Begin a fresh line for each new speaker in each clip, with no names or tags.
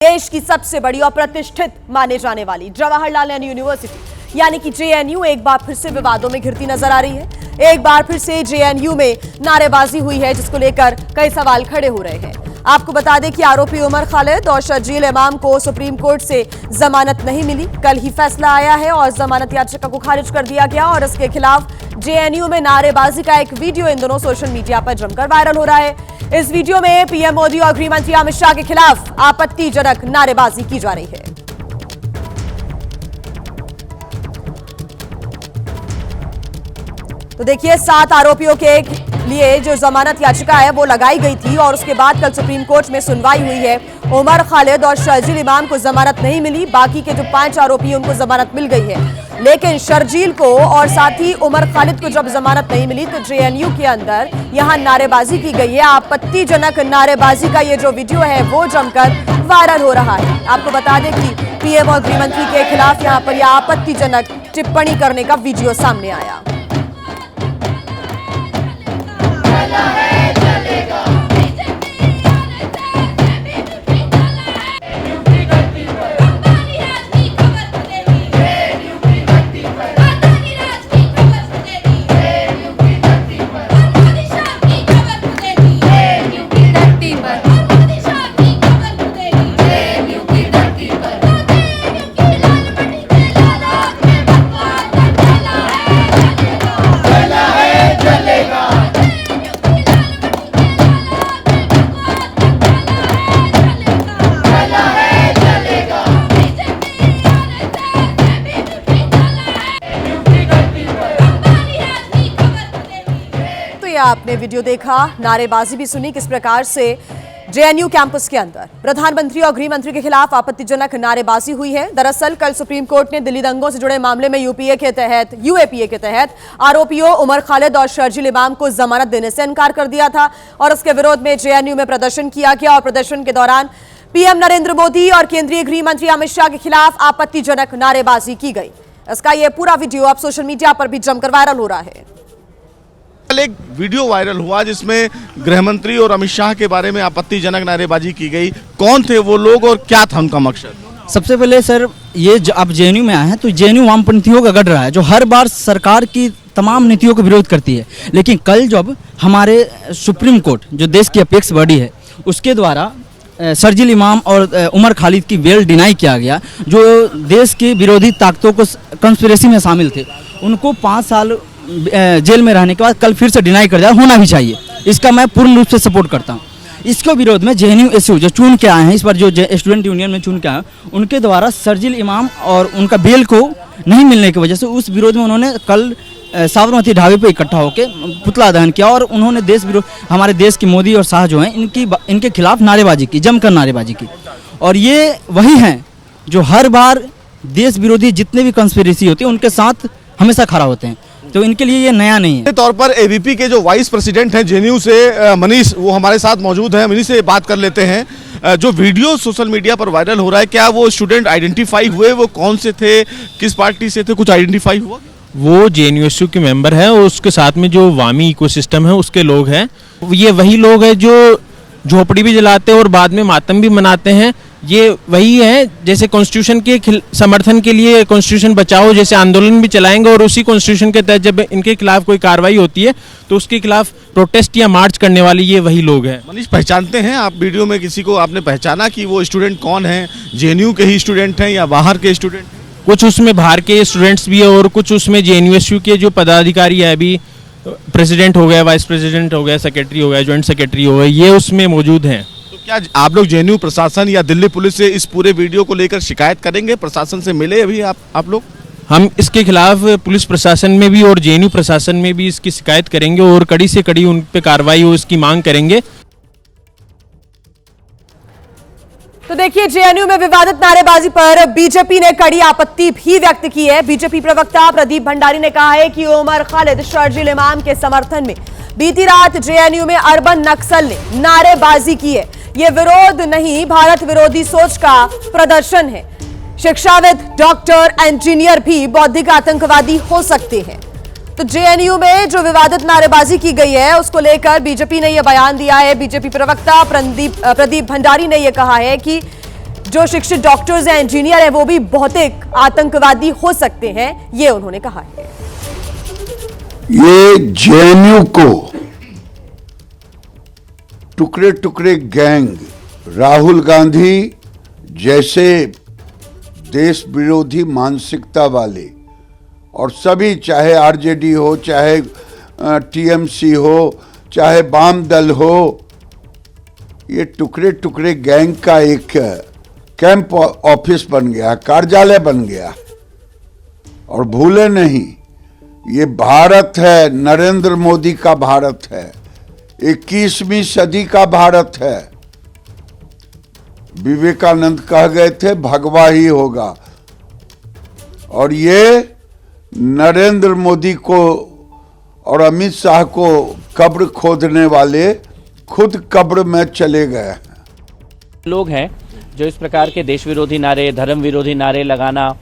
देश की सबसे बड़ी और प्रतिष्ठित माने जाने वाली जवाहरलाल नेहरू यूनिवर्सिटी यानी कि जेएनयू एक बार फिर से विवादों में घिरती नजर आ रही है। एक बार फिर से जेएनयू में नारेबाजी हुई है, जिसको लेकर कई सवाल खड़े हो रहे हैं। आपको बता दें कि आरोपी उमर खालिद और शर्जील इमाम को सुप्रीम कोर्ट से जमानत नहीं मिली। कल ही फैसला आया है और जमानत याचिका को खारिज कर दिया गया और इसके खिलाफ जेएनयू में नारेबाजी का एक वीडियो इन दोनों सोशल मीडिया पर जमकर वायरल हो रहा है। इस वीडियो में पीएम मोदी और गृह मंत्री अमित शाह के खिलाफ आपत्तिजनक नारेबाजी की जा रही है। तो देखिए, 7 आरोपियों के लिए जो जमानत याचिका है वो लगाई गई थी और उसके बाद कल सुप्रीम कोर्ट में सुनवाई हुई है। उमर खालिद और शर्जील इमाम को जमानत नहीं मिली, बाकी के जो 5 आरोपी उनको जमानत मिल गई है। लेकिन शर्जील को और साथ ही उमर खालिद को जब जमानत नहीं मिली तो जेएनयू के अंदर यहां नारेबाजी की गई है। आपत्तिजनक नारेबाजी का ये जो वीडियो है वो जमकर वायरल हो रहा है। आपको बता दें कि पीएम और गृह मंत्री के खिलाफ यहां पर यह आपत्तिजनक टिप्पणी करने का वीडियो सामने आया। आपने वीडियो देखा, नारेबाजी भी सुनी किस प्रकार से जेएनयू कैंपस के अंदर प्रधानमंत्री और गृह मंत्री के खिलाफ आपत्तिजनक नारेबाजी हुई है। दरअसल कल सुप्रीम कोर्ट ने दिल्ली दंगों से जुड़े मामले में यूएपीए के तहत आरोपियों उमर खालिद और शर्जील इमाम को जमानत देने से इनकार कर दिया था और उसके विरोध में जेएनयू में प्रदर्शन किया गया और प्रदर्शन के दौरान पीएम नरेंद्र मोदी और केंद्रीय गृह मंत्री अमित शाह के खिलाफ आपत्तिजनक नारेबाजी की गई। इसका यह पूरा वीडियो अब सोशल मीडिया पर भी जमकर वायरल हो रहा है।
एक वीडियो वायरल हुआ जिसमें गृह मंत्री और अमित शाह के बारे में आपत्तिजनक नारेबाजी की गई। कौन थे वो लोग और क्या था उनका मकसद?
सबसे पहले सर, ये आप जेएनयू में आए हैं तो जेएनयू वामपंथियों का गढ़ रहा है, जो हर बार सरकार की तमाम नीतियों का विरोध करती है। लेकिन कल जब हमारे सुप्रीम कोर्ट, जो देश की अपेक्स बॉडी है, उसके द्वारा शर्जील इमाम और उमर खालिद की बेल डिनाई किया गया, जो देश की विरोधी ताकतों को कंस्पिरेसी में शामिल थे, उनको 5 साल जेल में रहने के बाद कल फिर से डिनाई कर दिया। होना भी चाहिए, इसका मैं पूर्ण रूप से सपोर्ट करता हूँ। इसके विरोध में जेएनयू एसयू जो चुन के आए हैं, इस पर जो स्टूडेंट यूनियन में चुन के आए, उनके द्वारा शर्जील इमाम और उनका बेल को नहीं मिलने की वजह से उस विरोध में उन्होंने कल साबरमती ढाबे पर इकट्ठा होकर पुतला दहन किया और उन्होंने हमारे देश की मोदी और शाह जो हैं इनके खिलाफ नारेबाजी की, जमकर नारेबाजी की। और ये वही हैं जो हर बार देश विरोधी जितने भी कंस्पिरेसी होती है उनके साथ हमेशा खड़ा होते हैं, तो इनके लिए ये नया नहीं है।
तौर पर एबीपी के जो वाइस प्रेसिडेंट हैं जेएनयू से, मनीष, वो हमारे साथ मौजूद हैं। मनीष से बात कर लेते हैं। जो वीडियो सोशल मीडिया पर वायरल हो रहा है, क्या वो स्टूडेंट आइडेंटिफाई हुए? वो कौन से थे, किस पार्टी से थे, कुछ आइडेंटिफाई हुआ?
वो जेएनयू के मेंबर है और उसके साथ में जो वामी इकोसिस्टम है उसके लोग हैं। ये वही लोग हैं जो झोपड़ी भी जलाते हैं और बाद में मातम भी मनाते हैं। ये वही है जैसे कॉन्स्टिट्यूशन के समर्थन के लिए कॉन्स्टिट्यूशन बचाओ जैसे आंदोलन भी चलाएंगे और उसी कॉन्स्टिट्यूशन के तहत जब इनके खिलाफ कोई कार्रवाई होती है तो उसके खिलाफ प्रोटेस्ट या मार्च करने वाले ये वही लोग हैं।
मनीष, पहचानते हैं आप? वीडियो में किसी को आपने पहचाना कि वो स्टूडेंट कौन है? जेएनयू के ही स्टूडेंट हैं या बाहर के स्टूडेंट?
कुछ उसमें बाहर के स्टूडेंट्स भी है और कुछ उसमें जेएनयू के जो पदाधिकारी है, अभी प्रेसिडेंट हो गया, वाइस प्रेसिडेंट हो गया, सेक्रेटरी हो गया, ज्वाइंट सेक्रेटरी हो गया, ये उसमें मौजूद हैं।
तो क्या आप लोग जेएनयू प्रशासन या दिल्ली पुलिस से इस पूरे वीडियो को लेकर शिकायत करेंगे? प्रशासन से मिले अभी आप लोग?
हम इसके खिलाफ पुलिस प्रशासन में भी और जेएनयू प्रशासन में भी इसकी शिकायत करेंगे और कड़ी से कड़ी उन पे कार्रवाई हो इसकी मांग करेंगे।
तो देखिए, जेएनयू में विवादित नारेबाजी पर बीजेपी ने कड़ी आपत्ति भी व्यक्त की है। बीजेपी प्रवक्ता प्रदीप भंडारी ने कहा है कि उमर खालिद, शर्जील इमाम के समर्थन में बीती रात जेएनयू में अर्बन नक्सल ने नारेबाजी की है। ये विरोध नहीं, भारत विरोधी सोच का प्रदर्शन है। शिक्षाविद, डॉक्टर, इंजीनियर भी बौद्धिक आतंकवादी हो सकते हैं। तो जेएनयू में जो विवादित नारेबाजी की गई है उसको लेकर बीजेपी ने यह बयान दिया है। बीजेपी प्रवक्ता प्रदीप भंडारी ने यह कहा है कि जो शिक्षित डॉक्टर्स हैं, इंजीनियर हैं, वो भी बहुतेक आतंकवादी हो सकते हैं, ये उन्होंने कहा है।
ये जेएनयू को टुकड़े टुकड़े गैंग, राहुल गांधी जैसे देश विरोधी मानसिकता वाले और सभी, चाहे आरजेडी हो, चाहे टीएमसी हो, चाहे वाम दल हो, ये टुकड़े टुकड़े गैंग का एक कैंप ऑफिस बन गया, कार्यालय बन गया। और भूले नहीं, ये भारत है, नरेंद्र मोदी का भारत है, 21वीं सदी का भारत है। विवेकानंद कह गए थे भगवा ही होगा, और ये नरेंद्र मोदी को और अमित शाह को कब्र खोदने वाले खुद कब्र में चले गए हैं।
लोग हैं जो इस प्रकार के देश विरोधी नारे, धर्म विरोधी नारे लगाना,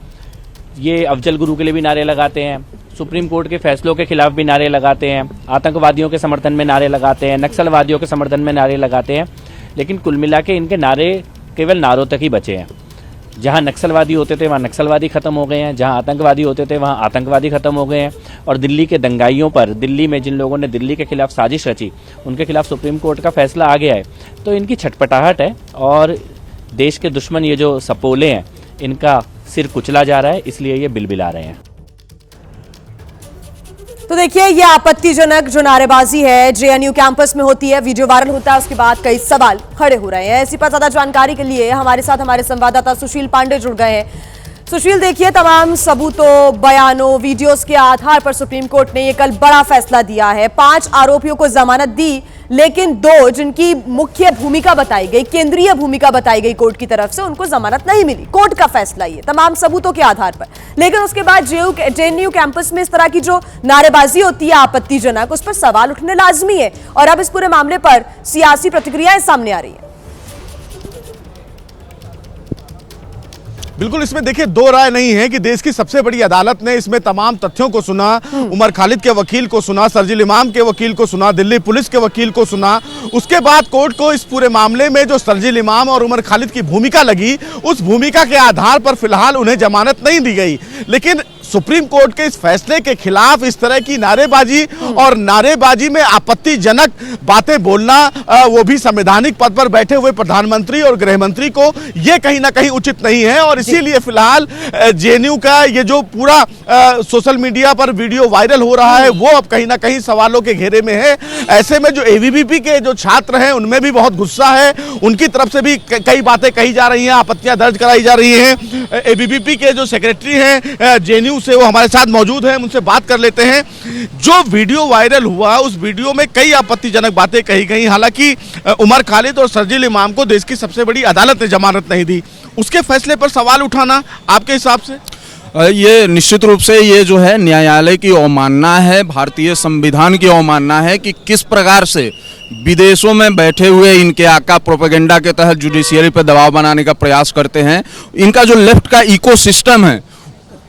ये अफजल गुरु के लिए भी नारे लगाते हैं, सुप्रीम कोर्ट के फैसलों के खिलाफ भी नारे लगाते हैं, आतंकवादियों के समर्थन में नारे लगाते हैं, नक्सलवादियों के समर्थन में नारे लगाते हैं। लेकिन कुल मिला के इनके नारे केवल नारों तक ही बचे हैं। जहां नक्सलवादी होते थे वहां नक्सलवादी खत्म हो गए हैं, जहां आतंकवादी होते थे वहां आतंकवादी खत्म हो गए हैं। और दिल्ली के दंगाइयों पर, दिल्ली में जिन लोगों ने दिल्ली के खिलाफ साजिश रची, उनके खिलाफ सुप्रीम कोर्ट का फैसला आ गया है। तो इनकी छटपटाहट है और देश के दुश्मन ये जो सपोले हैं, इनका सिर कुचला जा रहा है, इसलिए ये बिलबिला रहे हैं।
तो देखिए, ये आपत्तिजनक जो नारेबाजी है जेएनयू कैंपस में होती है, वीडियो वायरल होता है, उसके बाद कई सवाल खड़े हो रहे हैं। इसी पर ज्यादा जानकारी के लिए हमारे साथ हमारे संवाददाता सुशील पांडे जुड़ गए हैं। सुशील, देखिए, तमाम सबूतों, बयानों, वीडियोस के आधार पर सुप्रीम कोर्ट ने ये कल बड़ा फैसला दिया है। 5 आरोपियों को जमानत दी, लेकिन 2 जिनकी मुख्य भूमिका बताई गई, केंद्रीय भूमिका बताई गई कोर्ट की तरफ से, उनको जमानत नहीं मिली। कोर्ट का फैसला ये तमाम सबूतों के आधार पर। लेकिन उसके बाद जेएनयू कैंपस में इस तरह की जो नारेबाजी होती है आपत्तिजनक, उस पर सवाल उठने लाजमी है। और अब इस पूरे मामले पर सियासी प्रतिक्रियाएं सामने आ रही है।
बिल्कुल, इसमें देखिए दो राय नहीं है कि देश की सबसे बड़ी अदालत ने इसमें तमाम तथ्यों को सुना, उमर खालिद के वकील को सुना, शरजील इमाम के वकील को सुना, दिल्ली पुलिस के वकील को सुना। उसके बाद कोर्ट को इस पूरे मामले में जो शरजील इमाम और उमर खालिद की भूमिका लगी, उस भूमिका के आधार पर फिलहाल उन्हें जमानत नहीं दी गई। लेकिन सुप्रीम कोर्ट के इस फैसले के खिलाफ इस तरह की नारेबाजी और नारेबाजी में आपत्तिजनक बातें बोलना, वो भी संवैधानिक पद पर बैठे हुए प्रधानमंत्री और गृह मंत्री को, ये कहीं ना कहीं उचित नहीं है। और इसीलिए फिलहाल जेएनयू का ये जो पूरा सोशल मीडिया पर वीडियो वायरल हो रहा है, वो अब कहीं ना कहीं सवालों के घेरे में है। ऐसे में जो एबीवीपी के जो छात्र हैं, उनमें भी बहुत गुस्सा है। उनकी तरफ से भी कई बातें कही जा रही हैं, आपत्तियां दर्ज कराई जा रही हैं। एबीवीपी के जो सेक्रेटरी हैं जेएनयू से, वो हमारे साथ मौजूद हैं, उनसे बात कर लेते हैं। जो वीडियो वायरल हुआ, उस वीडियो में कई आपत्तिजनक बातें कही गई। हालांकि उमर खालिद और शरजील इमाम को देश की सबसे बड़ी अदालत ने जमानत नहीं दी, उसके फैसले पर सवाल उठाना आपके हिसाब से?
ये निश्चित रूप से ये जो है न्यायालय की अवमानना है, भारतीय संविधान की अवमानना है कि किस प्रकार से विदेशों में बैठे हुए इनके आका प्रोपेगेंडा के तहत जुडिशियरी पर दबाव बनाने का प्रयास करते हैं। इनका जो लेफ्ट का इकोसिस्टम है,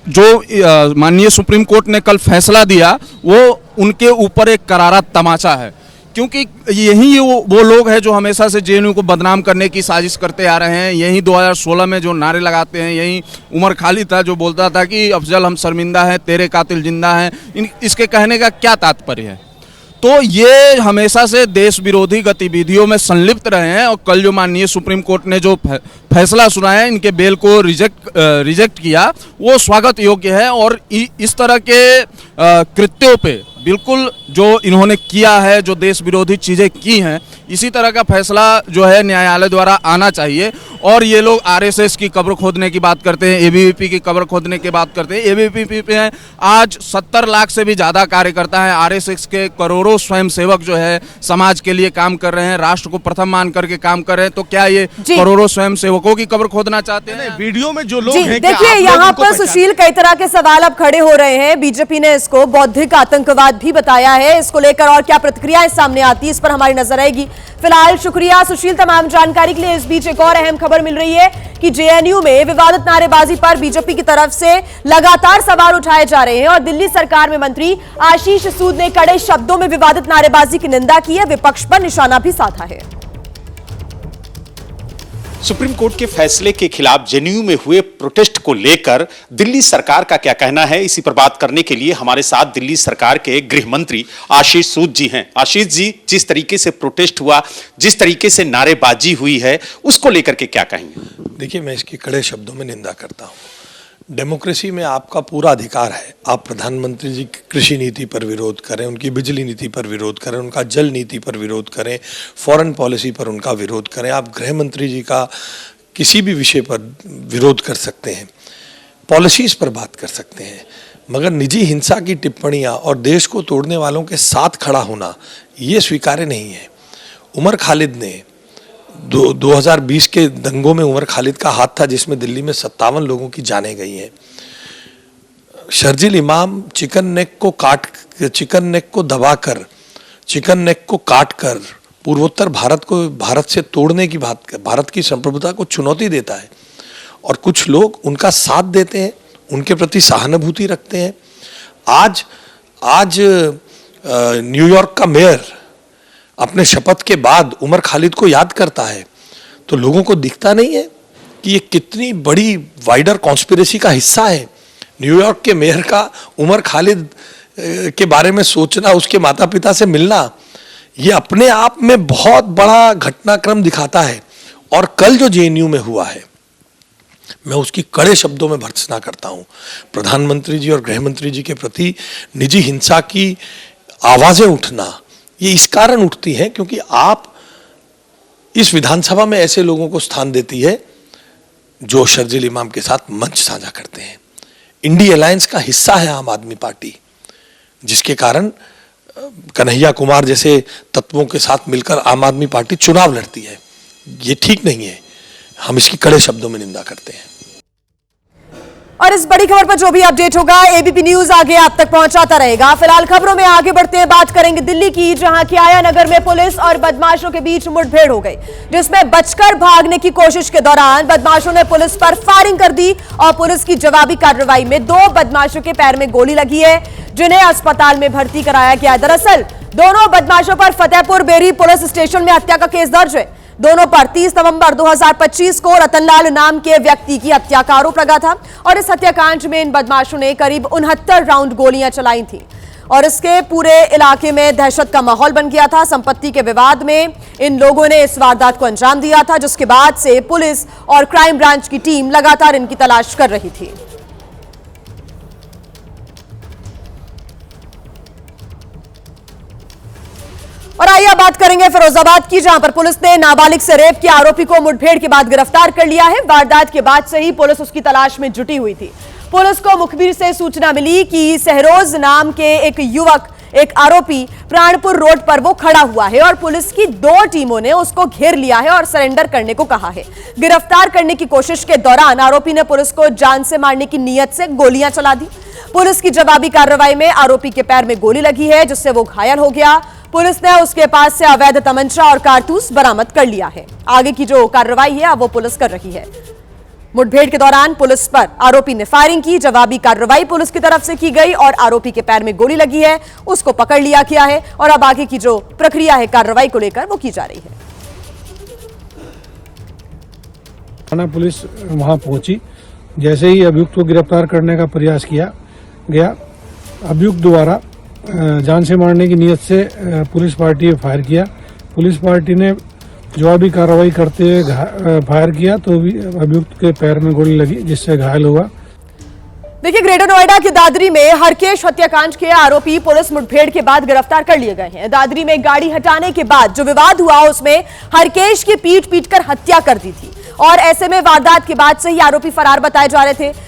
जो माननीय सुप्रीम कोर्ट ने कल फैसला दिया, वो उनके ऊपर एक करारा तमाचा है। क्योंकि यही वो लोग हैं जो हमेशा से जेएनयू को बदनाम करने की साजिश करते आ रहे हैं। यही 2016 में जो नारे लगाते हैं, यही उमर खालिद था जो बोलता था कि अफजल हम शर्मिंदा हैं, तेरे कातिल जिंदा हैं। इसके कहने का क्या तात्पर्य है? तो ये हमेशा से देश विरोधी गतिविधियों में संलिप्त रहे हैं। और कल जो माननीय सुप्रीम कोर्ट ने जो फैसला सुनाया, इनके बेल को रिजेक्ट किया, वो स्वागत योग्य है। और इस तरह के कृत्यों पे बिल्कुल जो इन्होंने किया है, जो देश विरोधी चीज़ें की हैं, इसी तरह का फैसला जो है न्यायालय द्वारा आना चाहिए। और ये लोग आरएसएस की कब्र खोदने की बात करते हैं, एबीवीपी की कब्र खोदने की बात करते हैं। एबीवीपी में आज 70 लाख से भी ज़्यादा कार्यकर्ता हैं। आरएसएस के करोड़ों स्वयंसेवक जो है समाज के लिए काम कर रहे हैं, राष्ट्र को प्रथम मान करके काम कर रहे हैं। तो क्या ये करोड़ों स्वयंसेवकों की कब्र खोदना चाहते हैं?
वीडियो में जो लोग हैं,
देखिए, यहाँ पर सुशील कई तरह के सवाल अब खड़े हो रहे हैं। बीजेपी ने इसको बौद्धिक आतंकवाद भी बताया है। इसको लेकर और क्या प्रतिक्रियाएं सामने आती है, इस पर हमारी नजर आएगी। फिलहाल शुक्रिया सुशील तमाम जानकारी के लिए। इस बीच एक और अहम खबर मिल रही है कि जेएनयू में विवादित नारेबाजी पर बीजेपी की तरफ से लगातार सवाल उठाए जा रहे हैं और दिल्ली सरकार में मंत्री आशीष सूद ने कड़े शब्दों में विवादित नारेबाजी की निंदा की है, विपक्ष पर निशाना भी साधा है।
सुप्रीम कोर्ट के फैसले के खिलाफ जेएनयू में हुए प्रोटेस्ट को लेकर दिल्ली सरकार का क्या कहना है, इसी पर बात करने के लिए हमारे साथ दिल्ली सरकार के गृह मंत्री आशीष सूद जी हैं। आशीष जी, जिस तरीके से प्रोटेस्ट हुआ, जिस तरीके से नारेबाजी हुई है, उसको लेकर के क्या कहेंगे?
देखिए, मैं इसकी कड़े शब्दों में निंदा करता हूँ। डेमोक्रेसी में आपका पूरा अधिकार है, आप प्रधानमंत्री जी की कृषि नीति पर विरोध करें, उनकी बिजली नीति पर विरोध करें, उनका जल नीति पर विरोध करें, फॉरेन पॉलिसी पर उनका विरोध करें, आप गृह मंत्री जी का किसी भी विषय पर विरोध कर सकते हैं, पॉलिसीज पर बात कर सकते हैं, मगर निजी हिंसा की टिप्पणियां और देश को तोड़ने वालों के साथ खड़ा होना ये स्वीकार्य नहीं है। उमर खालिद ने 2020 के दंगों में उमर खालिद का हाथ था, जिसमें दिल्ली में 57 लोगों की जानें गई हैं। शर्जील इमाम चिकन नेक को दबाकर, चिकन नेक को काटकर पूर्वोत्तर भारत से तोड़ने की बात, भारत की संप्रभुता को चुनौती देता है, और कुछ लोग उनका साथ देते हैं, उनके प्रति सहानुभूति रखते हैं। आज न्यूयॉर्क का मेयर अपने शपथ के बाद उमर खालिद को याद करता है, तो लोगों को दिखता नहीं है कि ये कितनी बड़ी वाइडर कॉन्स्पिरेसी का हिस्सा है। न्यूयॉर्क के मेयर का उमर खालिद के बारे में सोचना, उसके माता पिता से मिलना, ये अपने आप में बहुत बड़ा घटनाक्रम दिखाता है। और कल जो जेएनयू में हुआ है, मैं उसकी कड़े शब्दों में भर्त्सना करता हूँ। प्रधानमंत्री जी और गृह मंत्री जी के प्रति निजी हिंसा की आवाजें उठना, ये इस कारण उठती है क्योंकि आप इस विधानसभा में ऐसे लोगों को स्थान देती है जो शर्जील इमाम के साथ मंच साझा करते हैं। इंडी अलायंस का हिस्सा है आम आदमी पार्टी, जिसके कारण कन्हैया कुमार जैसे तत्वों के साथ मिलकर आम आदमी पार्टी चुनाव लड़ती है। ये ठीक नहीं है, हम इसकी कड़े शब्दों में निंदा करते हैं।
और इस बड़ी खबर पर जो भी अपडेट होगा एबीपी न्यूज आगे आप तक पहुंचाता रहेगा। फिलहाल खबरों में आगे बढ़ते हैं, बात करेंगे दिल्ली की, जहां कि आया नगर में पुलिस और बदमाशों के बीच मुठभेड़ हो गई, जिसमें बचकर भागने की कोशिश के दौरान बदमाशों ने पुलिस पर फायरिंग कर दी और पुलिस की जवाबी कार्रवाई में 2 बदमाशों के पैर में गोली लगी है, जिन्हें अस्पताल में भर्ती कराया गया। दरअसल दोनों बदमाशों पर फतेहपुर बेरी पुलिस स्टेशन में हत्या का केस दर्ज है। दोनों पर 30 नवंबर 2025 को रतनलाल नाम के व्यक्ति की हत्या का आरोप लगा था और इस हत्याकांड में इन बदमाशों ने करीब 69 राउंड गोलियां चलाई थी और इसके पूरे इलाके में दहशत का माहौल बन गया था। संपत्ति के विवाद में इन लोगों ने इस वारदात को अंजाम दिया था, जिसके बाद से पुलिस और क्राइम ब्रांच की टीम लगातार इनकी तलाश कर रही थी। और आइए बात करेंगे फिरोजाबाद की, जहां पर पुलिस ने नाबालिग से रेप के आरोपी को मुठभेड़ के बाद गिरफ्तार कर लिया है। वारदात के बाद से ही पुलिस उसकी तलाश में जुटी हुई थी। पुलिस को मुखबिर से सूचना मिली कि सहरोज नाम के एक युवक, एक आरोपी प्राणपुर रोड पर वो खड़ा हुआ है और पुलिस की 2 टीमों ने उसको घेर लिया है और सरेंडर करने को कहा है। गिरफ्तार करने की कोशिश के दौरान आरोपी ने पुलिस को जान से मारने की नीयत से गोलियां चला दी। पुलिस की जवाबी कार्रवाई में आरोपी के पैर में गोली लगी है, जिससे वो घायल हो गया। पुलिस ने उसके पास से अवैध तमंचा और कारतूस बरामद कर लिया है। आगे की जो कार्रवाई है अब वो पुलिस कर रही है। मुठभेड़ के दौरान पुलिस पर आरोपी ने फायरिंग की, जवाबी कार्रवाई पुलिस की तरफ से की गई और आरोपी के पैर में गोली लगी है, उसको पकड़ लिया गया है और अब आगे की जो प्रक्रिया है कार्रवाई को लेकर वो की जा रही है।
थाना पुलिस वहां पहुंची, जैसे ही अभियुक्त को गिरफ्तार करने का प्रयास किया गया, अभियुक्त द्वारा जान से मारने की नियत से पुलिस पार्टी ने फायर किया। पुलिस पार्टी ने जवाबी कार्रवाई करते हुए फायर किया तो अभियुक्त के पैर में गोली लगी, जिससे घायल हुआ।
देखिए, ग्रेटर नोएडा के दादरी में हरकेश हत्याकांड के आरोपी पुलिस मुठभेड़ के बाद गिरफ्तार कर लिए गए हैं। दादरी में गाड़ी हटाने के बाद जो विवाद हुआ उसमें हरकेश की पीट कर हत्या कर दी थी और ऐसे में वारदात के बाद से ही आरोपी फरार बताए जा रहे थे।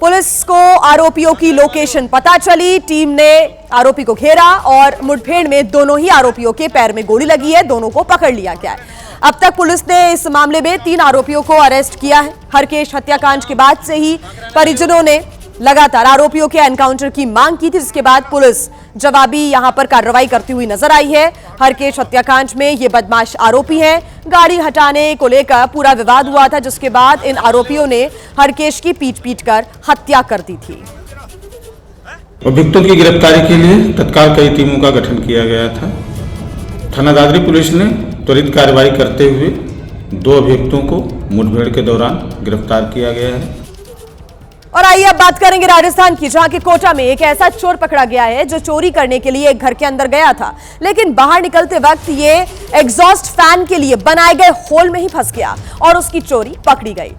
पुलिस को आरोपियों की लोकेशन पता चली, टीम ने आरोपी को घेरा और मुठभेड़ में दोनों ही आरोपियों के पैर में गोली लगी है, दोनों को पकड़ लिया गया है। अब तक पुलिस ने इस मामले में 3 आरोपियों को अरेस्ट किया है। हरकेश हत्याकांड के बाद से ही परिजनों ने लगातार आरोपियों के एनकाउंटर की मांग की थी, जिसके बाद पुलिस जवाबी यहां पर कार्रवाई करती हुई नजर आई है। हरकेश हत्याकांड में ये बदमाश आरोपी हैं। गाड़ी हटाने को लेकर पूरा विवाद हुआ था, जिसके बाद इन आरोपियों ने हरकेश की पीट कर हत्या कर दी थी।
अभियुक्तों की गिरफ्तारी के लिए तत्काल कई टीमों का गठन किया गया था। थाना दादरी पुलिस ने त्वरित कार्रवाई करते हुए 2 अभियुक्तों को मुठभेड़ के दौरान गिरफ्तार किया गया है।
और आइए अब बात करेंगे राजस्थान की, जहां के कोटा में एक ऐसा चोर पकड़ा गया है जो चोरी करने के लिए एक घर के अंदर गया था, लेकिन बाहर निकलते वक्त ये एग्जॉस्ट फैन के लिए बनाए गए होल में ही फंस गया और उसकी चोरी पकड़ी गई।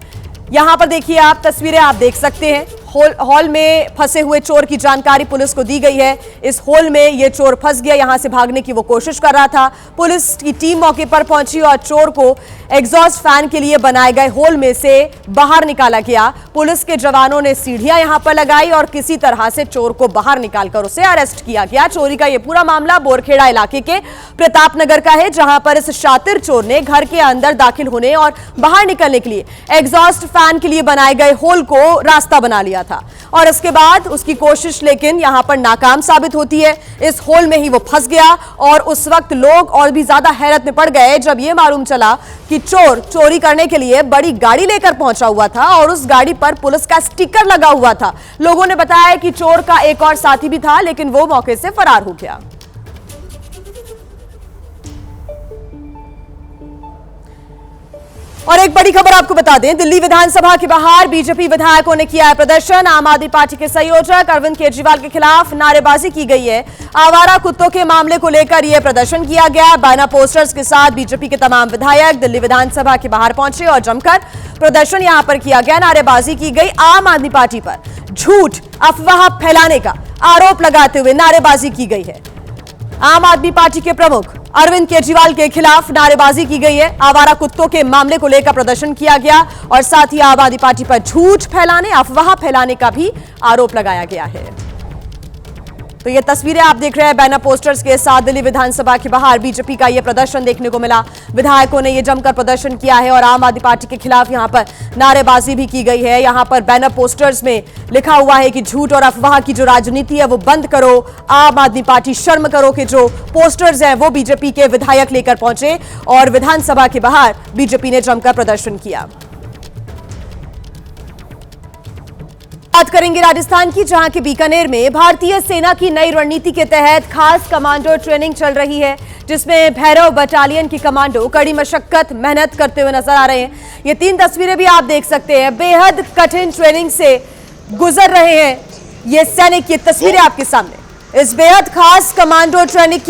यहां पर देखिए आप तस्वीरें आप देख सकते हैं। हॉल में फंसे हुए चोर की जानकारी पुलिस को दी गई है। इस होल में ये चोर फंस गया, यहां से भागने की वो कोशिश कर रहा था। पुलिस की टीम मौके पर पहुंची और चोर को एग्जॉस्ट फैन के लिए बनाए गए होल में से बाहर निकाला गया। पुलिस के जवानों ने सीढ़ियां यहां पर लगाई और किसी तरह से चोर को बाहर निकालकर उसे अरेस्ट किया गया। चोरी का यह पूरा मामला बोरखेड़ा इलाके के प्रतापनगर का है, जहां पर इस शातिर चोर ने घर के अंदर दाखिल होने और बाहर निकलने के लिए एग्जॉस्ट फैन के लिए बनाए गए होल को रास्ता बना लिया था और इसके बाद उसकी कोशिश लेकिन यहां पर नाकाम साबित होती है। इस होल में ही वो फंस गया और उस वक्त लोग और भी ज्यादा हैरत में पड़ गए जब यह मालूम चला कि चोर चोरी करने के लिए बड़ी गाड़ी लेकर पहुंचा हुआ था और उस गाड़ी पर पुलिस का स्टिकर लगा हुआ था। लोगों ने बताया कि चोर का एक और साथी भी था, लेकिन वो मौके से फरार हो गया। और एक बड़ी खबर आपको बता दें, दिल्ली विधानसभा के बाहर बीजेपी विधायकों ने किया है प्रदर्शन। आम आदमी पार्टी के संयोजक अरविंद केजरीवाल के खिलाफ नारेबाजी की गई है। आवारा कुत्तों के मामले को लेकर यह प्रदर्शन किया गया। बैनर पोस्टर्स के साथ बीजेपी के तमाम विधायक दिल्ली विधानसभा के बाहर पहुंचे और जमकर प्रदर्शन यहां पर किया गया। नारेबाजी की गई। आम आदमी पार्टी पर झूठ अफवाह फैलाने का आरोप लगाते हुए नारेबाजी की गई है। आम आदमी पार्टी के प्रमुख अरविंद केजरीवाल के खिलाफ नारेबाजी की गई है। आवारा कुत्तों के मामले को लेकर प्रदर्शन किया गया और साथ ही आम आदमी पार्टी पर झूठ फैलाने, अफवाह फैलाने का भी आरोप लगाया गया है। तो ये तस्वीरें आप देख रहे हैं बैनर पोस्टर्स के साथ दिल्ली विधानसभा के बाहर बीजेपी का यह प्रदर्शन देखने को मिला। विधायकों ने यह जमकर प्रदर्शन किया है और आम आदमी पार्टी के खिलाफ यहां पर नारेबाजी भी की गई है। यहां पर बैनर पोस्टर्स में लिखा हुआ है कि झूठ और अफवाह की जो राजनीति है वो बंद करो, आम आदमी पार्टी शर्म करो के जो पोस्टर्स हैं वो बीजेपी के विधायक लेकर पहुंचे और विधानसभा के बाहर बीजेपी ने जमकर प्रदर्शन किया। बात करेंगे राजस्थान की, जहां के बीकानेर में भारतीय सेना की नई रणनीति के तहत खास कमांडो ट्रेनिंग चल रही है, जिसमें भैरव बटालियन के कमांडो कड़ी मशक्कत मेहनत करते हुए नजर आ रहे हैं। ये 3 तस्वीरें भी आप देख सकते हैं। बेहद कठिन ट्रेनिंग से गुजर रहे हैं ये सैनिक। ये तस्वीरें आपके सामने इस बेहद खास कमांडो ट्रेनिंग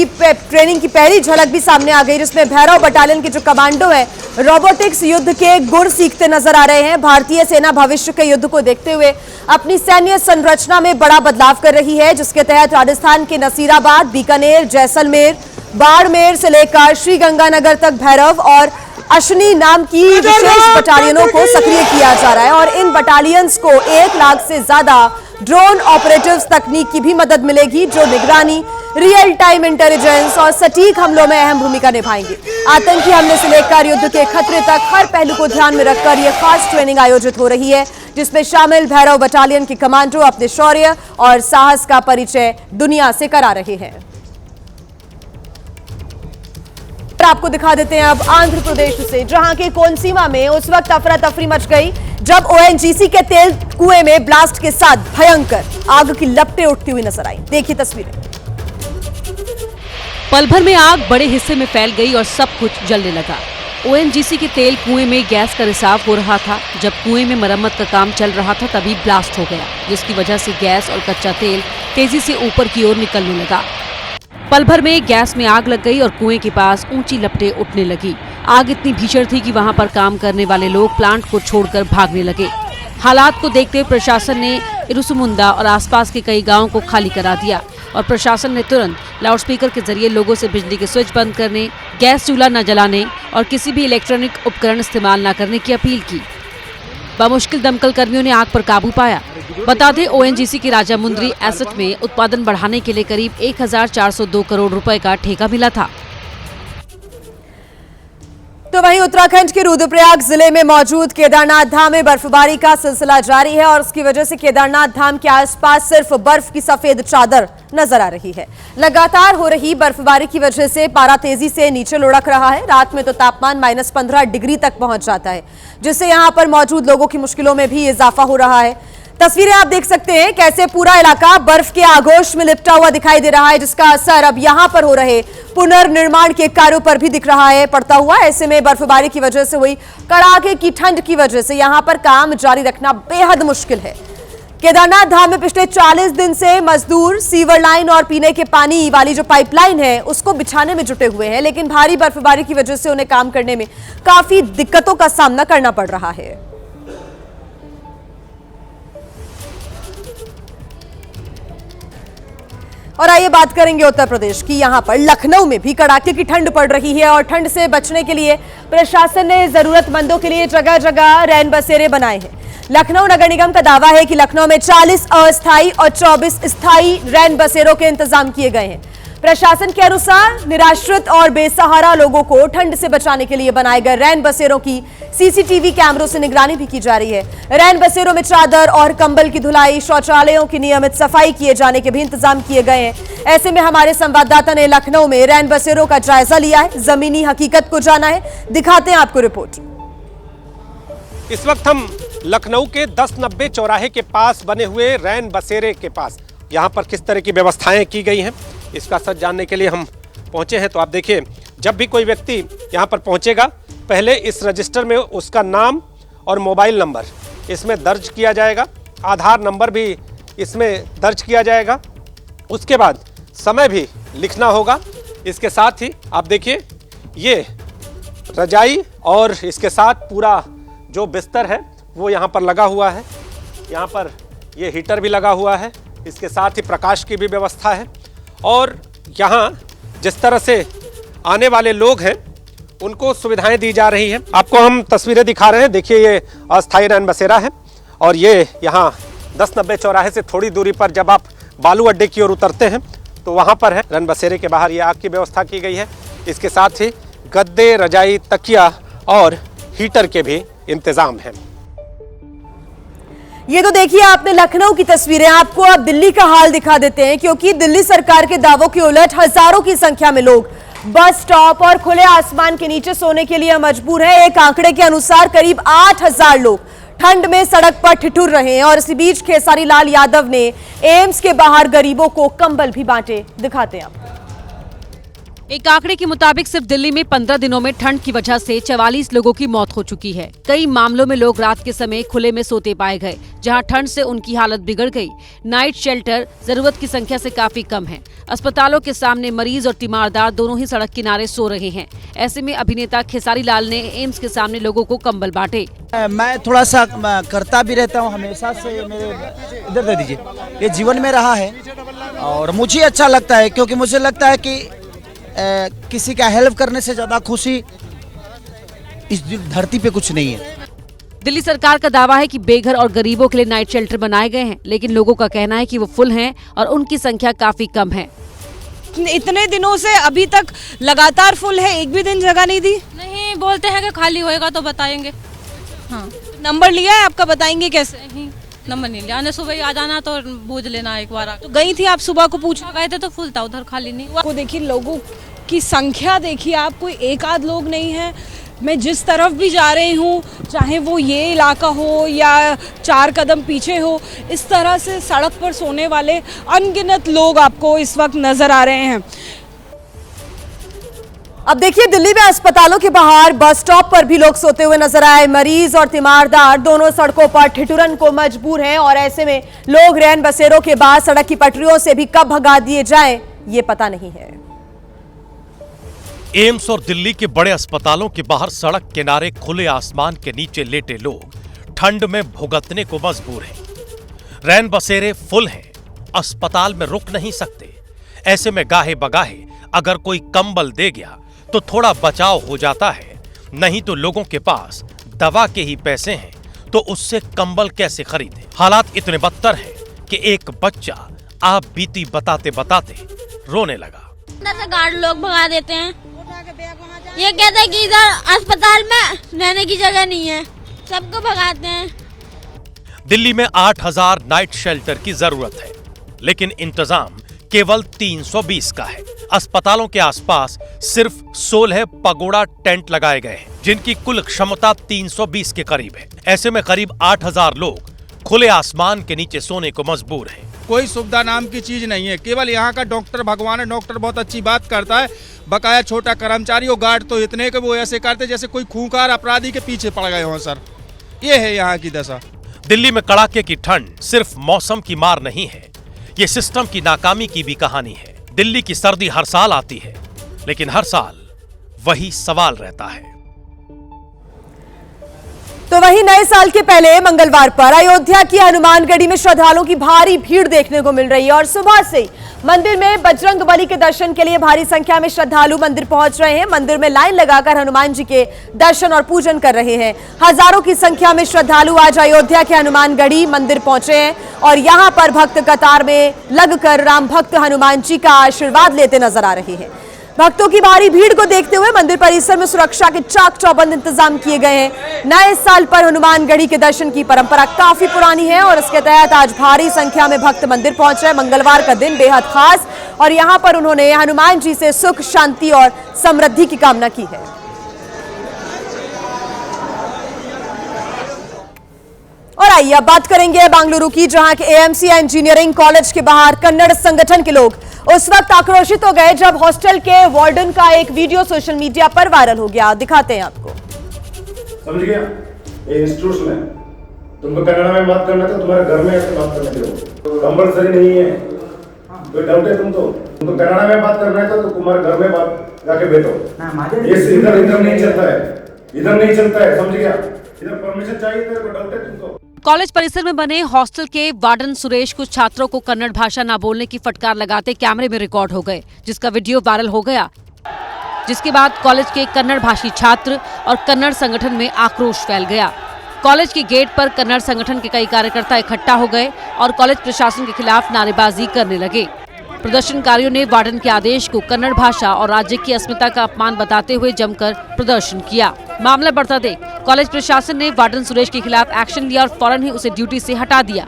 की पहली झलक भी सामने आ गई, जिसमें भैरव बटालियन के जो कमांडो हैं रोबोटिक्स युद्ध के गुण सीखते नजर आ रहे हैं। भारतीय सेना भविष्य के युद्ध को देखते हुए अपनी सैन्य संरचना में बड़ा बदलाव कर रही है, जिसके तहत राजस्थान के नसीराबाद, बीकानेर, जैसलमेर, बाड़मेर से लेकर श्रीगंगानगर तक भैरव और अश्विनी नाम की विशेष बटालियनों को सक्रिय किया जा रहा है और इन बटालियंस को 1 लाख से ज्यादा ड्रोन ऑपरेटिव्स तकनीक की भी मदद मिलेगी, जो निगरानी, रियल टाइम इंटेलिजेंस और सटीक हमलों में अहम भूमिका निभाएंगे। आतंकी हमले से लेकर युद्ध के खतरे तक हर पहलू को ध्यान में रखकर यह खास ट्रेनिंग आयोजित हो रही है, जिसमें शामिल भैरव बटालियन के कमांडो अपने शौर्य और साहस का परिचय दुनिया से करा रहे हैं। आपको दिखा देते हैं अब आंध्र प्रदेश से, जहां के कोनसीमा में उस वक्त अफरा तफरी मच गई जब ओएनजीसी के तेल कुएं में ब्लास्ट के साथ भयंकर आग की लपटें उठती हुई नजर आई। देखिए तस्वीरें।
पल भर में आग बड़े हिस्से में फैल गई और सब कुछ जलने लगा। ओएनजीसी के तेल कुएं में गैस का रिसाव हो रहा था। जब कुएं में मरम्मत का काम चल रहा था तभी ब्लास्ट हो गया, जिसकी वजह से गैस और कच्चा तेल तेजी से ऊपर की ओर निकलने लगा। पल भर में गैस में आग लग गई और कुएं के पास ऊंची लपटें उठने लगी। आग इतनी भीषण थी कि वहां पर काम करने वाले लोग प्लांट को छोड़कर भागने लगे। हालात को देखते हुए प्रशासन ने इरुसुमुंदा और आसपास के कई गांवों को खाली करा दिया और प्रशासन ने तुरंत लाउडस्पीकर के जरिए लोगों से बिजली के स्विच बंद करने, गैस चूल्हा न जलाने और किसी भी इलेक्ट्रॉनिक उपकरण इस्तेमाल न करने की अपील की। बमुश्किल दमकल कर्मियों ने आग पर काबू पाया। बता दें, ओएनजीसी की राजामुंद्री एसेट में उत्पादन बढ़ाने के लिए करीब 1402 करोड़ रुपए का ठेका मिला था।
तो वहीं उत्तराखंड के रुद्रप्रयाग जिले में मौजूद केदारनाथ धाम में बर्फबारी का सिलसिला जारी है और उसकी वजह से केदारनाथ धाम के आसपास सिर्फ बर्फ की सफेद चादर नजर आ रही है। लगातार हो रही बर्फबारी की वजह से पारा तेजी से नीचे लुढ़क रहा है। रात में तो तापमान -15 डिग्री तक पहुंच जाता है, जिससे यहां पर मौजूद लोगों की मुश्किलों में भी इजाफा हो रहा है। तस्वीरें आप देख सकते हैं कैसे पूरा इलाका बर्फ के आगोश में लिपटा हुआ दिखाई दे रहा है, जिसका असर अब यहां पर हो रहे पुनर्निर्माण के कार्यों पर भी दिख रहा है पड़ता हुआ। ऐसे में बर्फबारी की वजह से हुई कड़ाके की ठंड की वजह से यहां पर काम जारी रखना बेहद मुश्किल है। केदारनाथ धाम में पिछले 40 दिन से मजदूर सीवर लाइन और पीने के पानी वाली जो पाइपलाइन है उसको बिछाने में जुटे हुए हैं, लेकिन भारी बर्फबारी की वजह से उन्हें काम करने में काफी दिक्कतों का सामना करना पड़ रहा है। और आइए बात करेंगे उत्तर प्रदेश की। यहां पर लखनऊ में भी कड़ाके की ठंड पड़ रही है और ठंड से बचने के लिए प्रशासन ने जरूरतमंदों के लिए जगह जगह रैन बसेरे बनाए हैं। लखनऊ नगर निगम का दावा है कि लखनऊ में 40 अस्थायी और 24 स्थायी रैन बसेरों के इंतजाम किए गए हैं। प्रशासन के अनुसार निराश्रित और बेसहारा लोगों को ठंड से बचाने के लिए बनाए गए रैन बसेरों की सीसीटीवी कैमरों से निगरानी भी की जा रही है। रैन बसेरों में चादर और कंबल की धुलाई, शौचालयों की नियमित सफाई किए जाने के भी इंतजाम किए गए हैं। ऐसे में हमारे संवाददाता ने लखनऊ में रैन बसेरों का जायजा लिया है, जमीनी हकीकत को जाना है। दिखाते हैं आपको रिपोर्ट।
इस वक्त हम लखनऊ के 1090 चौराहे के पास बने हुए रैन बसेरे के पास, यहाँ पर किस तरह की व्यवस्थाएं की गई हैं इसका सच जानने के लिए हम पहुँचे हैं। तो आप देखिए, जब भी कोई व्यक्ति यहाँ पर पहुँचेगा, पहले इस रजिस्टर में उसका नाम और मोबाइल नंबर इसमें दर्ज किया जाएगा, आधार नंबर भी इसमें दर्ज किया जाएगा। उसके बाद समय भी लिखना होगा। इसके साथ ही आप देखिए, ये रजाई और इसके साथ पूरा जो बिस्तर है वो यहाँ पर लगा हुआ है। यहाँ पर ये हीटर भी लगा हुआ है, इसके साथ ही प्रकाश की भी व्यवस्था है। और यहाँ जिस तरह से आने वाले लोग हैं उनको सुविधाएं दी जा रही हैं। आपको हम तस्वीरें दिखा रहे हैं। देखिए, ये अस्थायी रैन बसेरा है और ये यहाँ 1090 चौराहे से थोड़ी दूरी पर जब आप बालू अड्डे की ओर उतरते हैं तो वहाँ पर है। रैन बसेरे के बाहर ये आग की व्यवस्था की गई है। इसके साथ ही गद्दे, रजाई, तकिया और हीटर के भी इंतजाम है।
ये तो देखिए आपने लखनऊ की तस्वीरें। आपको अब दिल्ली का हाल दिखा देते हैं, क्योंकि दिल्ली सरकार के दावों के उलट हजारों की संख्या में लोग बस स्टॉप और खुले आसमान के नीचे सोने के लिए मजबूर हैं। एक आंकड़े के अनुसार करीब 8000 लोग ठंड में सड़क पर ठिठुर रहे हैं। और इसी बीच खेसारी लाल यादव ने एम्स के बाहर गरीबों को कंबल भी बांटे। दिखाते हैं आप।
एक आंकड़े के मुताबिक सिर्फ दिल्ली में 15 दिनों में ठंड की वजह से 44 लोगों की मौत हो चुकी है। कई मामलों में लोग रात के समय खुले में सोते पाए गए, जहां ठंड से उनकी हालत बिगड़ गई। नाइट शेल्टर जरूरत की संख्या से काफी कम है। अस्पतालों के सामने मरीज और तीमारदार दोनों ही सड़क किनारे सो रहे हैं। ऐसे में अभिनेता खेसारी लाल ने एम्स के सामने लोगों को कंबल बांटे।
मैं थोड़ा सा करता भी रहता हूँ हमेशा से, मेरे इधर दे दीजिए, ये जीवन में रहा है और मुझे अच्छा लगता है, क्योंकि मुझे लगता है कि किसी का हेल्प करने से ज्यादा खुशी इस धरती पे कुछ नहीं है।
दिल्ली सरकार का दावा है कि बेघर और गरीबों के लिए नाइट शेल्टर बनाए गए हैं, लेकिन लोगों का कहना है कि वो फुल हैं और उनकी संख्या काफी कम है।
इतने दिनों से अभी तक लगातार फुल है, एक भी दिन जगह नहीं दी।
नहीं, बोलते हैं कि खाली होएगा तो बताएंगे। हाँ,
नंबर लिया है आपका, बताएंगे कैसे?
नहीं, नंबर नहीं लिया। आने सुबह ही आ जाना तो पूछ लेना एक बार।
तो गई थी आप सुबह को पूछा?
गए थे तो फुल था, उधर खाली नहीं हुआ।
को देखिए, लोगों की संख्या देखिए आप, कोई एक आध लोग नहीं है। मैं जिस तरफ भी जा रही हूँ, चाहे वो ये इलाका हो या 4 कदम पीछे हो, इस तरह से सड़क पर सोने वाले अनगिनत लोग आपको इस वक्त नजर आ रहे हैं।
अब देखिए, दिल्ली में अस्पतालों के बाहर, बस स्टॉप पर भी लोग सोते हुए नजर आए। मरीज और तीमारदार दोनों सड़कों पर ठिठुरन को मजबूर हैं और ऐसे में लोग रैन बसेरों के बाद सड़क की पटरियों से भी कब भगा दिए जाएं, ये पता नहीं है।
एम्स और दिल्ली के बड़े अस्पतालों के बाहर सड़क किनारे खुले आसमान के नीचे लेटे लोग ठंड में भुगतने को मजबूर हैं। रैन बसेरे फुल हैं, अस्पताल में रुक नहीं सकते। ऐसे में गाहे बगाहे अगर कोई कंबल दे गया तो थोड़ा बचाव हो जाता है, नहीं तो लोगों के पास दवा के ही पैसे हैं तो उससे कंबल कैसे खरीदें। हालात इतने बदतर हैं कि एक बच्चा आप बीती बताते बताते रोने लगा।
अंदर से गार्ड लोग भगा देते हैं, ये कहते हैं कि इधर अस्पताल में रहने की जगह नहीं है, सबको भगाते हैं।
दिल्ली में 8000 नाइट शेल्टर की जरूरत है, लेकिन इंतजाम केवल 320 का है। अस्पतालों के आसपास सिर्फ 16 पगोड़ा टेंट लगाए गए हैं, जिनकी कुल क्षमता 320 के करीब है। ऐसे में करीब 8000 लोग खुले आसमान के नीचे सोने को मजबूर हैं।
कोई सुविधा नाम की चीज नहीं है, केवल यहाँ का डॉक्टर भगवान है। डॉक्टर बहुत अच्छी बात करता है, बकाया छोटा कर्मचारी और गार्ड तो इतने के वो ऐसे करते जैसे कोई खूंखार अपराधी के पीछे पड़ गए हों सर। ये है यहाँ की दशा।
दिल्ली में कड़ाके की ठंड सिर्फ मौसम की मार नहीं है, ये सिस्टम की नाकामी की भी कहानी है। दिल्ली की सर्दी हर साल आती है, लेकिन हर साल वही सवाल रहता है।
तो वही नए साल के पहले मंगलवार पर अयोध्या की हनुमानगढ़ी में श्रद्धालुओं की भारी भीड़ देखने को मिल रही है और सुबह से मंदिर में बजरंगबली के दर्शन के लिए भारी संख्या में श्रद्धालु मंदिर पहुंच रहे हैं। मंदिर में लाइन लगाकर हनुमान जी के दर्शन और पूजन कर रहे हैं। हजारों की संख्या में श्रद्धालु आज अयोध्या के हनुमानगढ़ी मंदिर पहुंचे हैं और यहां पर भक्त कतार में लगकर राम भक्त हनुमान जी का आशीर्वाद लेते नजर आ रहे हैं। भक्तों की भारी भीड़ को देखते हुए मंदिर परिसर में सुरक्षा के चाक चौबंद इंतजाम किए गए हैं। नए साल पर हनुमानगढ़ी के दर्शन की परंपरा काफी पुरानी है और इसके तहत आज भारी संख्या में भक्त मंदिर पहुंच रहे हैं। मंगलवार का दिन बेहद खास और यहां पर उन्होंने हनुमान जी से सुख, शांति और समृद्धि की कामना की है। और आइए अब बात करेंगे बेंगलुरु की, जहां के एएमसी इंजीनियरिंग कॉलेज के बाहर कन्नड़ संगठन के लोग उस वक्त आक्रोशित हो गए जब हॉस्टल के वार्डन का एक वीडियो सोशल मीडिया पर वायरल हो गया। दिखाते हैं आपको।
समझ गया? ये इंस्टीट्यूशन है, तुमको कन्नड़ में बात करना तो तुम्हारे घर में ऐसे बात करने के लिए कंपल्सरी नहीं है। कोई डाउट है तुमको कन्नड़ में बात करना है तो तुम्हारे घर में बात जाके बैठो। ये इधर नहीं चलता है, इधर नहीं चलता है, समझ गया? इधर परमिशन चाहिए, तेरे को डाउट है तुमको?
कॉलेज परिसर में बने हॉस्टल के वार्डन सुरेश कुछ छात्रों को कन्नड़ भाषा न बोलने की फटकार लगाते कैमरे में रिकॉर्ड हो गए, जिसका वीडियो वायरल हो गया। जिसके बाद कॉलेज के कन्नड़ भाषी छात्र और कन्नड़ संगठन में आक्रोश फैल गया। कॉलेज के गेट पर कन्नड़ संगठन के कई कार्यकर्ता इकट्ठा हो गए और कॉलेज प्रशासन के खिलाफ नारेबाजी करने लगे। प्रदर्शनकारियों ने वार्डन के आदेश को कन्नड़ भाषा और राज्य की अस्मिता का अपमान बताते हुए जमकर प्रदर्शन किया। मामला बढ़ता देख कॉलेज प्रशासन ने वार्डन सुरेश के खिलाफ एक्शन लिया और फौरन ही उसे ड्यूटी से हटा दिया।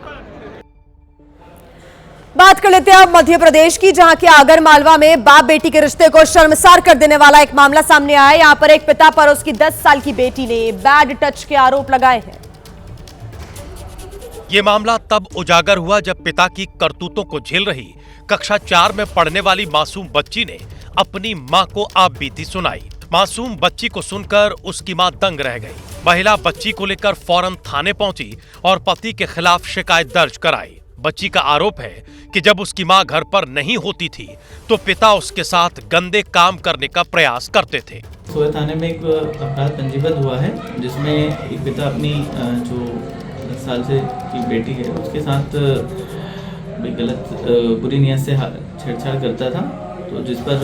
बात कर लेते हैं अब मध्य प्रदेश की, जहां के आगर मालवा में बाप बेटी के रिश्ते को शर्मसार कर देने वाला एक मामला सामने आया है। यहां पर एक पिता पर उसकी 10 साल की बेटी ने बैड टच के आरोप लगाए हैं।
ये मामला तब उजागर हुआ जब पिता की करतूतों को झेल रही कक्षा 4 में पढ़ने वाली मासूम बच्ची ने अपनी मां को आप बीती सुनाई। मासूम बच्ची को सुनकर उसकी मां दंग रह गई। महिला बच्ची को लेकर फौरन थाने पहुंची और पति के खिलाफ शिकायत दर्ज कराई। बच्ची का आरोप है कि जब उसकी मां घर पर नहीं होती थी तो पिता उसके साथ गंदे काम करने का प्रयास करते थे।
सोया थाने में एक अपराध पंजीबद्ध हुआ है जिसमें एक पिता अपनी जो 10 साल से की बेटी है उसके साथ गलत बुरी नीयत से छेड़छाड़ करता था, तो जिस पर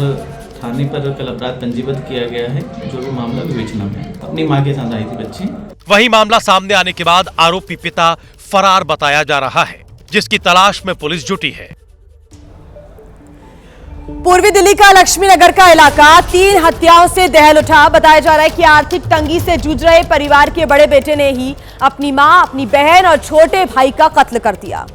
थाने पर कल अपराध पंजीबद्ध किया गया है, जो भी मामला विवेचना में। अपनी मां के साथ आई थी बच्ची।
वही मामला सामने आने के बाद आरोपी पिता फरार बताया जा रहा है, जिसकी तलाश में पुलिस जुटी है।
पूर्वी दिल्ली का लक्ष्मी नगर का इलाका 3 हत्याओं से दहल उठा। बताया जा रहा है कि आर्थिक तंगी से जूझ रहे परिवार के बड़े बेटे ने ही अपनी मां, अपनी बहन और छोटे भाई का कत्ल कर दिया।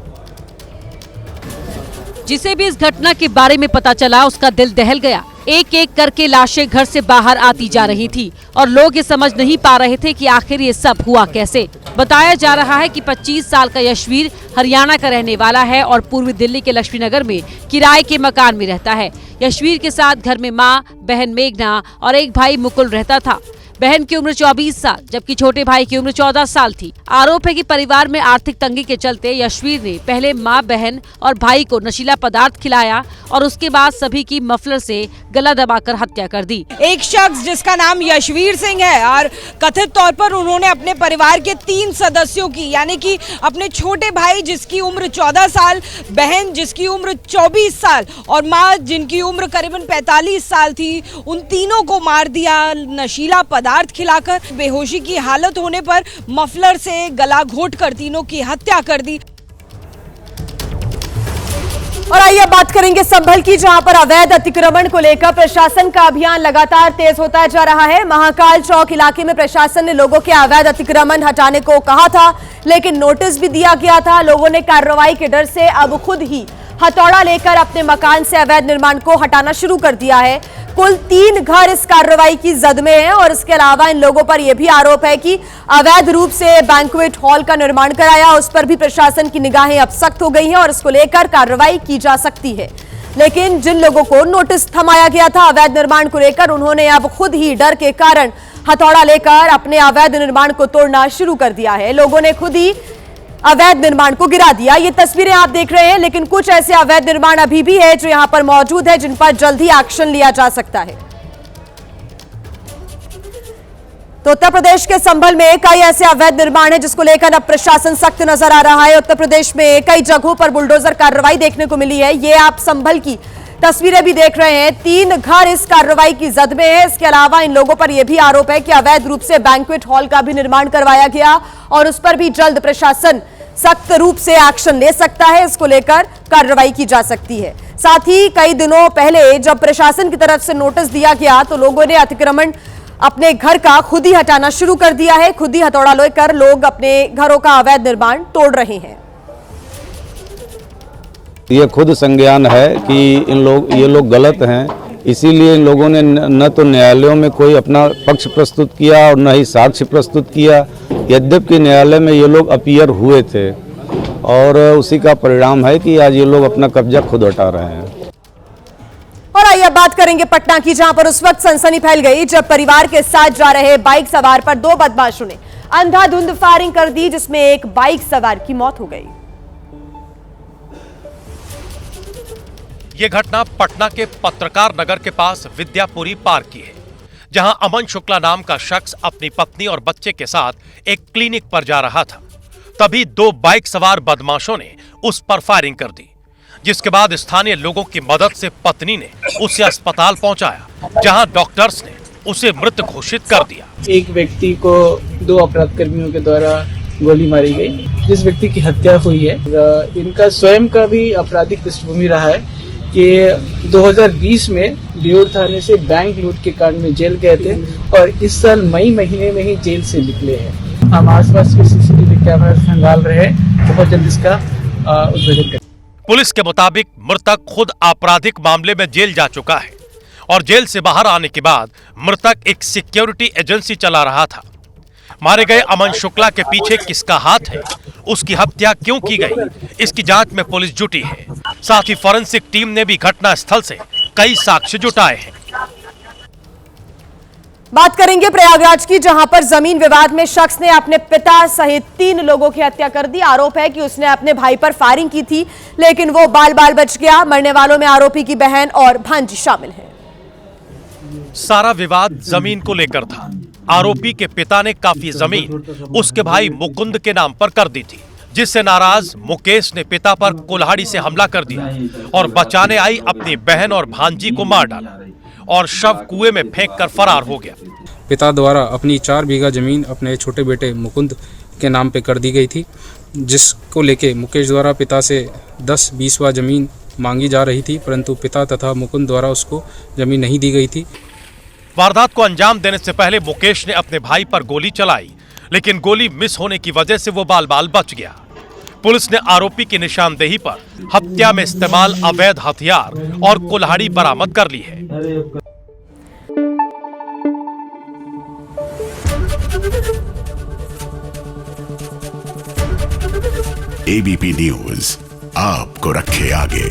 जिसे भी इस घटना के बारे में पता चला उसका दिल दहल गया। एक एक करके लाशें घर से बाहर आती जा रही थी और लोग ये समझ नहीं पा रहे थे कि आखिर ये सब हुआ कैसे। बताया जा रहा है कि 25 साल का यशवीर हरियाणा का रहने वाला है और पूर्वी दिल्ली के लक्ष्मीनगर में किराए के मकान में रहता है। यशवीर के साथ घर में मां, बहन मेघना और एक भाई मुकुल रहता था। बहन की उम्र 24 साल जबकि छोटे भाई की उम्र 14 साल थी। आरोप है कि परिवार में आर्थिक तंगी के चलते यशवीर ने पहले मां, बहन और भाई को नशीला पदार्थ खिलाया और उसके बाद सभी की मफलर से गला दबाकर हत्या कर दी।
एक शख्स जिसका नाम यशवीर सिंह है और कथित तौर पर उन्होंने अपने परिवार के 3 सदस्यों की, यानी कि अपने छोटे भाई जिसकी उम्र 14 साल, बहन जिसकी उम्र 24 साल और माँ जिनकी उम्र करीबन 45 साल थी, उन तीनों को मार दिया नशीला पदार्थ खिलाकर। बेहोशी की हालत होने पर मफलर से गला घोंटकर तीनों की हत्या कर दी।
और आइए बात करेंगे संभल की, जहां पर अवैध अतिक्रमण को लेकर प्रशासन का अभियान लगातार तेज होता जा रहा है। महाकाल चौक इलाके में प्रशासन ने लोगों के अवैध अतिक्रमण हटाने को कहा था, लेकिन नोटिस भी दिया गया था। लोगों ने कार्रवाई के डर से अब खुद ही हथौड़ा लेकर अपने मकान से अवैध निर्माण को हटाना शुरू कर दिया है। कुल 3 घर इस कार्रवाई की जद में हैं और इसके अलावा इन लोगों पर यह भी आरोप है कि अवैध रूप से बैंक्वेट हॉल का निर्माण कराया। उस पर भी प्रशासन की निगाहें अब सख्त हो गई हैं और इसको लेकर कार्रवाई की जा सकती है। लेकिन जिन लोगों को नोटिस थमाया गया था अवैध निर्माण को लेकर, उन्होंने अब खुद ही डर के कारण हथौड़ा लेकर अपने अवैध निर्माण को तोड़ना शुरू कर दिया है। लोगों ने खुद ही अवैध निर्माण को गिरा दिया। ये तस्वीरें आप देख रहे हैं, लेकिन कुछ ऐसे अवैध निर्माण अभी भी है जो यहां पर मौजूद है, जिन पर जल्द ही एक्शन लिया जा सकता है। तो उत्तर प्रदेश के संभल में कई ऐसे अवैध निर्माण है जिसको लेकर अब प्रशासन सख्त नजर आ रहा है। उत्तर प्रदेश में कई जगहों पर बुलडोजर कार्रवाई देखने को मिली है। ये आप संभल की तस्वीरें भी देख रहे हैं। 3 घर इस कार्रवाई की जद में है। इसके अलावा इन लोगों पर यह भी आरोप है कि अवैध रूप से बैंक्वेट हॉल का भी निर्माण करवाया गया और उस पर भी जल्द प्रशासन सख्त रूप से एक्शन ले सकता है। इसको लेकर कार्रवाई की जा सकती है। साथ ही कई दिनों पहले जब प्रशासन की तरफ से नोटिस दिया गया तो लोगों ने अतिक्रमण अपने घर का खुद ही हटाना शुरू कर दिया है। खुद ही हथौड़ा लेकर लोग अपने घरों का अवैध निर्माण तोड़ रहे हैं।
ये खुद संज्ञान है कि ये लोग गलत हैं, इसीलिए इन लोगों ने न तो न्यायालयों में कोई अपना पक्ष प्रस्तुत किया और न ही साक्ष्य प्रस्तुत किया। यद्यपि न्यायालय में ये लोग अपीयर हुए थे और उसी का परिणाम है कि आज ये लोग अपना कब्जा खुद हटा रहे हैं।
और आइए अब बात करेंगे पटना की, जहां पर उस वक्त सनसनी फैल गई जब परिवार के साथ जा रहे बाइक सवार पर 2 बदमाशों ने अंधाधुंध फायरिंग कर दी, जिसमें एक बाइक सवार की मौत हो गई।
ये घटना पटना के पत्रकार नगर के पास विद्यापुरी पार्क की है, जहां अमन शुक्ला नाम का शख्स अपनी पत्नी और बच्चे के साथ एक क्लिनिक पर जा रहा था। तभी 2 बाइक सवार बदमाशों ने उस पर फायरिंग कर दी, जिसके बाद स्थानीय लोगों की मदद से पत्नी ने उसे अस्पताल पहुंचाया, जहां डॉक्टर्स ने उसे मृत घोषित कर दिया।
एक व्यक्ति को 2 अपराध कर्मियों के द्वारा गोली मारी गई, जिस व्यक्ति की हत्या हुई है इनका स्वयं का भी आपराधिक पृष्ठभूमि रहा है कि 2020 में डियोर थाने से बैंक लूट के कांड में जेल गए थे और इस साल मई महीने में ही जेल से निकले हैं। हम आसपास के सीसीटीवी कैमरा खंगाल रहे हैं, बहुत जल्द इसका उद्भेदन करेंगे।
पुलिस के मुताबिक मृतक खुद आपराधिक मामले में जेल जा चुका है और जेल से बाहर आने के बाद मृतक एक सिक्योरिटी एजेंसी चला रहा था। मारे गए अमन शुक्ला के पीछे किसका हाथ है, उसकी हत्या क्यों की गई, इसकी जांच में पुलिस जुटी है। साथ ही फॉरेंसिक टीम ने भी घटना स्थल से कई साक्ष्य जुटाए हैं।
बात करेंगे प्रयागराज की, जहां पर जमीन विवाद में शख्स ने अपने पिता सहित 3 लोगों की हत्या कर दी। आरोप है कि उसने अपने भाई पर फायरिंग की थी, लेकिन वो बाल बाल बच गया। मरने वालों में आरोपी की बहन और भांजी शामिल है।
सारा विवाद जमीन को लेकर था। आरोपी के पिता ने काफी जमीन उसके भाई मुकुंद के नाम पर कर दी थी, जिससे नाराज मुकेश ने पिता पर कुल्हाड़ी से हमला कर दिया और बचाने आई अपनी बहन और भांजी को मार डाला और शव कुएं में फेंककर फरार हो गया।
पिता द्वारा अपनी 4 बीघा जमीन अपने छोटे बेटे मुकुंद के नाम पे कर दी गई थी, जिसको लेके मुकेश द्वारा पिता से 10-20वां जमीन मांगी जा रही थी, परंतु पिता तथा मुकुंद द्वारा उसको जमीन नहीं दी गई थी।
वारदात को अंजाम देने से पहले मुकेश ने अपने भाई पर गोली चलाई, लेकिन गोली मिस होने की वजह से वो बाल बाल बच गया। पुलिस ने आरोपी की निशानदेही पर हत्या में इस्तेमाल अवैध हथियार और कुल्हाड़ी बरामद कर ली है।
एबीपी न्यूज आपको रखे आगे।